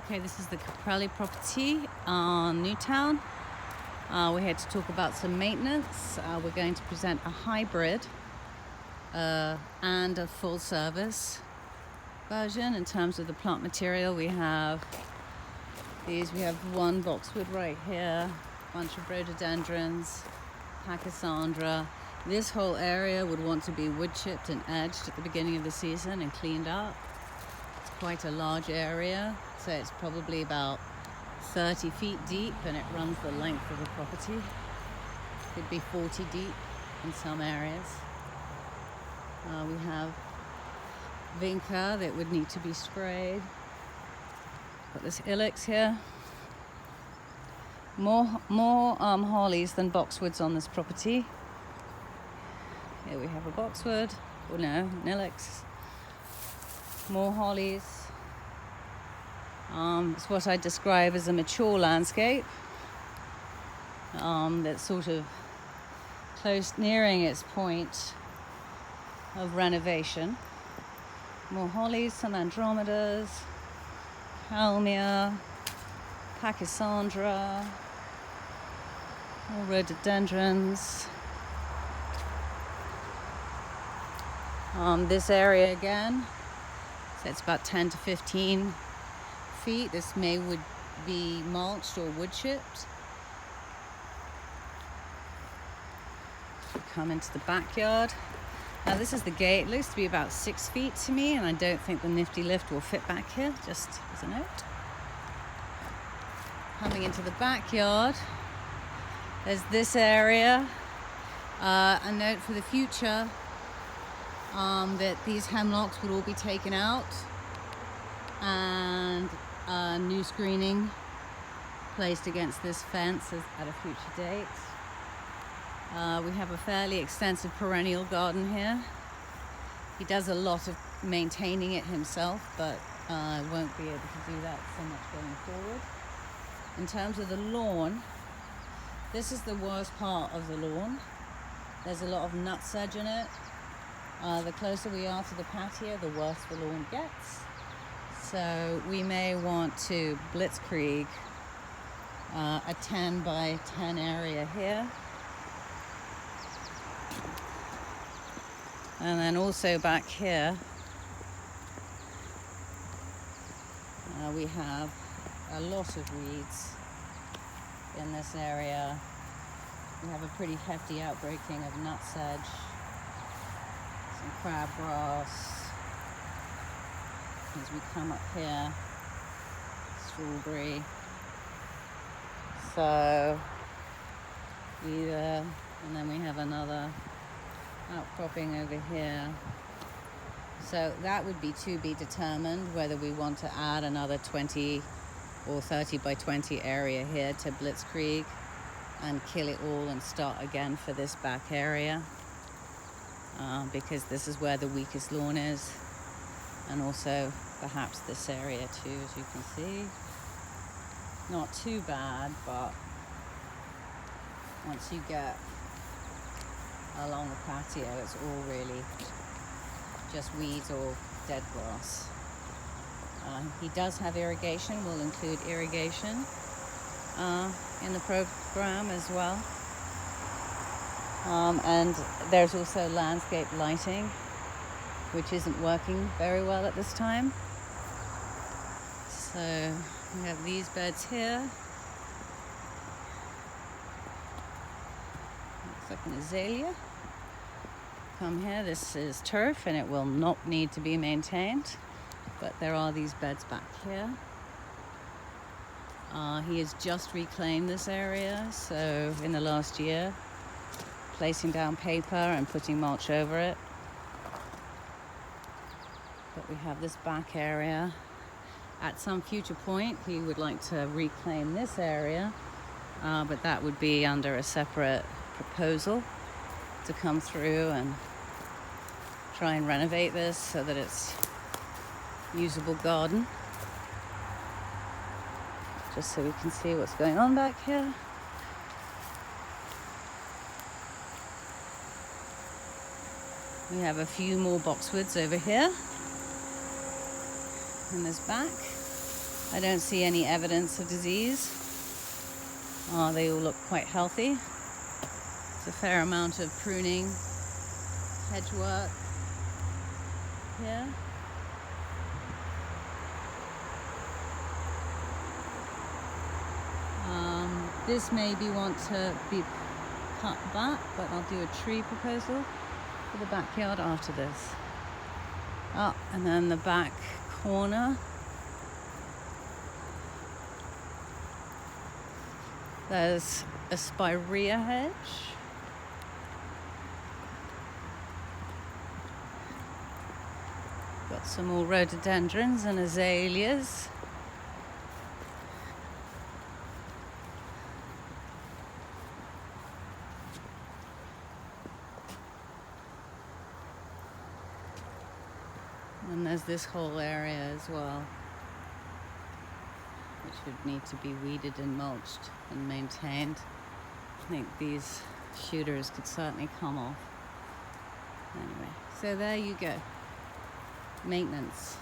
Okay, this is the Castelli property on Newtown. We're here to talk about some maintenance. We're going to present a hybrid and a full service version. In terms of the plant material, we have these. We have one boxwood right here, a bunch of rhododendrons, pachysandra. This whole area would want to be wood chipped and edged at the beginning of the season and cleaned up. It's quite a large area, so it's probably about 30 feet deep, and it runs the length of the property. Could be 40 deep in some areas. We have vinca that would need to be sprayed. Got this ilex here. More hollies than boxwoods on this property. Here we have a boxwood, or no, an ilex. More hollies. It's what I describe as a mature landscape that's sort of close, nearing its point of renovation. More hollies, some andromedas, palmia, pachysandra, more rhododendrons. This area again, so it's about 10 to 15 feet. This would be mulched or wood chipped. Come into the backyard. Now this is the gate. It looks to be about 6 feet to me, and I don't think the nifty lift will fit back here, just as a note. Coming into the backyard, there's this area. A note for the future, that these hemlocks would all be taken out and new screening placed against this fence at a future date. We have a fairly extensive perennial garden here. He does a lot of maintaining it himself, but won't be able to do that so much going forward. In terms of the lawn, this is the worst part of the lawn. There's a lot of nutsedge in it. The closer we are to the patio, the worse the lawn gets. So we may want to blitzkrieg a 10 by 10 area here. And then also back here, we have a lot of weeds in this area. We have a pretty hefty outbreaking of nutsedge, some crabgrass. As we come up here, strawberry. So and then we have another outcropping over here. So that would be to be determined whether we want to add another 20 or 30 by 20 area here to blitzkrieg and kill it all and start again for this back area, because this is where the weakest lawn is, and also perhaps this area too, as you can see. Not too bad, but once you get along the patio, it's all really just weeds or dead grass. He does have irrigation. We'll include irrigation in the program as well. And there's also landscape lighting, which isn't working very well at this time. So we have these beds here. Looks like an azalea. Come here, this is turf and it will not need to be maintained, but there are these beds back here. He has just reclaimed this area, so in the last year, placing down paper and putting mulch over it. But we have this back area. At some future point, he would like to reclaim this area, but that would be under a separate proposal to come through and try and renovate this so that it's usable garden. Just so we can see what's going on back here. We have a few more boxwoods over here in this back. I don't see any evidence of disease. They all look quite healthy. There's a fair amount of pruning, hedge work here. This maybe want to be cut back, but I'll do a tree proposal for the backyard after this. And then the back corner. There's a spirea hedge. Got some more rhododendrons and azaleas. And there's this whole area as well, which would need to be weeded and mulched and maintained. I think these shooters could certainly come off. Anyway, so there you go. Maintenance.